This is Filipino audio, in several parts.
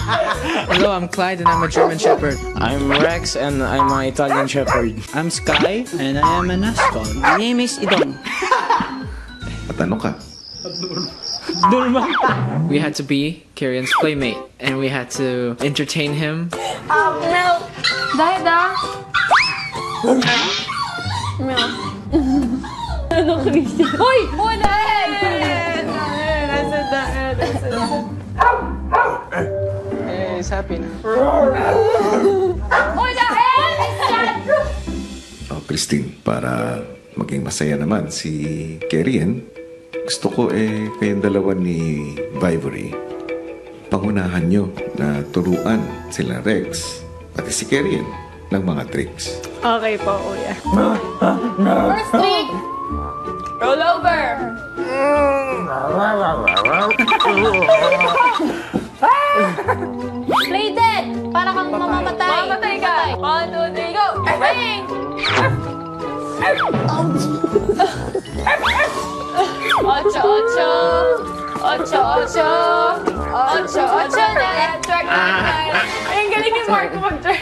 Hello, I'm Clyde and I'm a German Shepherd. I'm Rex and I'm an Italian Shepherd. I'm Sky and I am an Ascot. My name is Idong. At ano ka? We had to be Kirian's playmate and we had to entertain him. Milk. Dahil da. Milk. Ano, Christian? Hoy! Hoy, dahil! Nasa dahil. Hey, he's happy now. Hoy, dahil! Oh, Christine, para maging masaya naman si Kerian, gusto ko kayong dalawa ni Vivory, pangunahan nyo na turuan sila Rex, pati si Kerian, ng mga tricks. Okay po, kuya. First trick! Roll over! Play dead! Para kang mamamatay. Mamamatay ka! 1, 2, 3, go! Ring! Ocho, ocho! Ocho, ocho! Ocho, ocho na! Track na! Ay, ang galing ni Mark mag-track.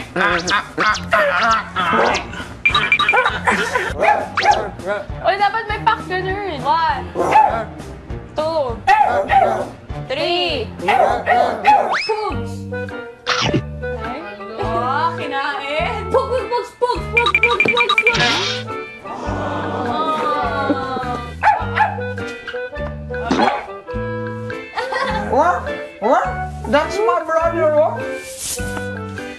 Uy, dapat may pack ganun. 1, 2, 3, pugs! Oh, kinain! Pugs, pugs, pugs, pugs, pugs, pugs, pugs! What? That's my brother, what?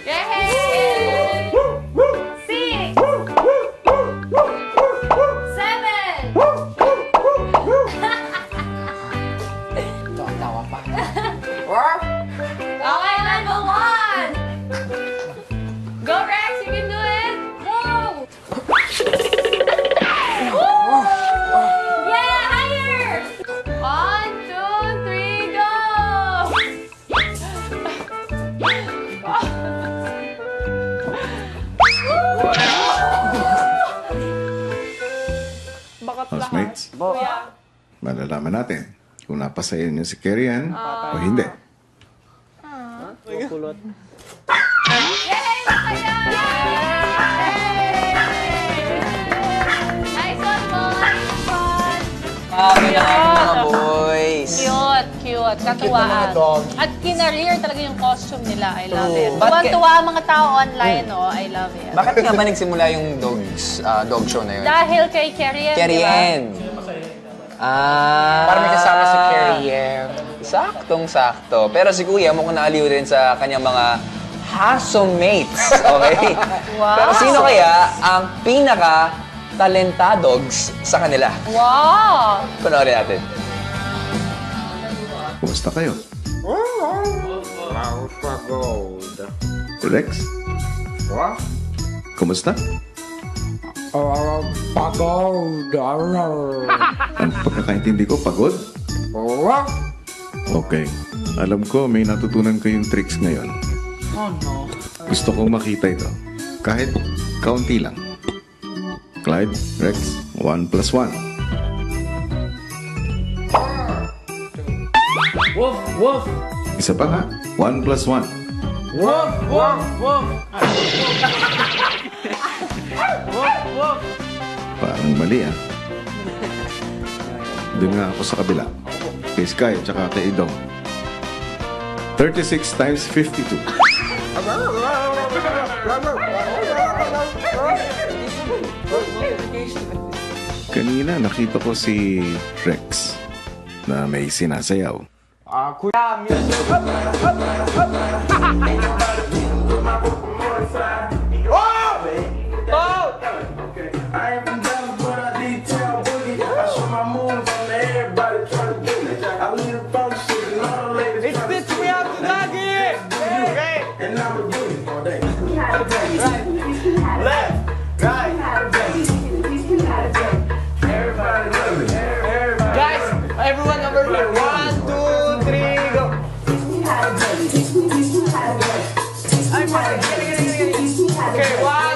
Yay! 6! 7! Tawa pa. Okay, level 1! Go, Rex! You can do it! Go! Woo! Yeah, higher! 1, 2, 3, go! Housemates, Kuya. malalaman natin kung napasaya niyo si Kerian o hindi. Kulot. Yay! Masaya! Yay! Nice one, boy! Mga boys. Cute, cute. Katuwaan. dog. At kinareer talaga yung costume nila. I love it. Bakit- Tuwan-tuwa ang mga tao online, no? I love it. Bakit nga ba nagsimula yung dog show na yun? Dahil kay Carrie Ann, di ba? Carrie Para may kasama si Carrie Ann. Saktong-sakto. Pero si Kuya mukhang naaliw rin sa kanyang mga housemates. Okay? Wow. Pero sino kaya ang pinaka-talentadogs sa kanila? Wow! Panoorin natin. Kumusta kayo? Rex? Kumusta? Pagod. Ang pagkakaintindi ko, pagod? Okay. Alam ko may natutunan kayong tricks ngayon. Oh no. Gusto kong makita ito. Kahit kaunti lang. Clyde, Rex, 1 plus 1. Woof, woof. Isa pa nga. 1 plus 1. Woof, woof, woof. Woof, woof. Parang mali ah. Doon nga ako sa kabila. Kay Sky at saka kay Idong. 36 times 52. Kanina nakita ko si Rex na may sinasayaw. Guys, everyone over here. 1, 2, 3, go. Okay, 1,